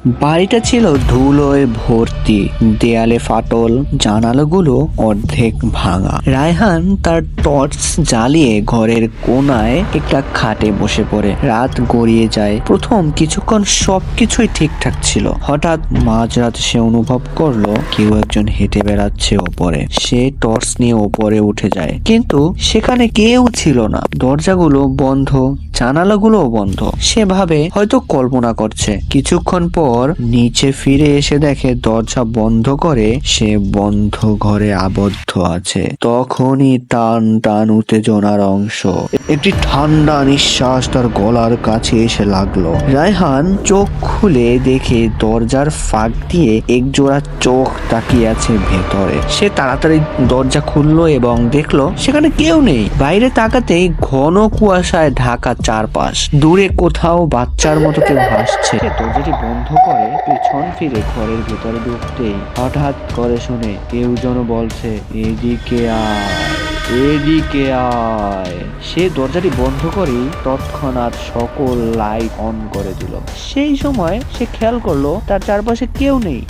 বাড়িটা ছিল ধুলোয় ভর্তি, দেয়ালে ফাটল, জানালাগুলো অর্ধেক ভাঙা। রায়হান তার টর্চ জ্বালিয়ে ঘরের কোনায় একটা খাটে বসে পড়ে। রাত গড়িয়ে যায়। প্রথম কিছুক্ষণ সবকিছুই ঠিকঠাক ছিল। হঠাৎ মাঝরাত সে অনুভব করলো কেউ একজন হেঁটে বেড়াচ্ছে ওপরে। সে টর্চ নিয়ে ওপরে উঠে যায়, কিন্তু সেখানে কেউ ছিল না। দরজাগুলো বন্ধ, জানালাগুলোও বন্ধ। সে ভাবে হয়তো কল্পনা করছে। কিছুক্ষণ পর নিচে ফিরে এসে দেখে দরজা বন্ধ করে সে বন্ধ ঘরে আবদ্ধ আছে। তখনই টান টান উত্তেজনার অংশ। একটি ঠান্ডা নিঃশ্বাস তার গলার কাছে এসে লাগলো। রায়হান চোখ খুলে দেখে দরজার ফাঁক দিয়ে একজোড়া চোখ তাকিয়ে আছে ভেতরে। সে তাড়াতাড়ি দরজা খুললো এবং দেখলো সেখানে কেউ নেই। বাইরে তাকাতেই ঘন কুয়াশায় ঢাকা চারপাশ। দূরে কোথাও বাচ্চার মতো কেউ হাসছে। দরজাটি বন্ধ করে পেছন ফিরে ঘরের ভেতরে ঢুকতেই হঠাৎ করে শুনে কেউ যেন বলছে, এদিকে আয়, এদিকে আয়। সে দরজাটি বন্ধ করেই তৎক্ষণাৎ সকল লাইট অন করে দিল। সেই সময় সে খেয়াল করলো তার চারপাশে কেউ নেই।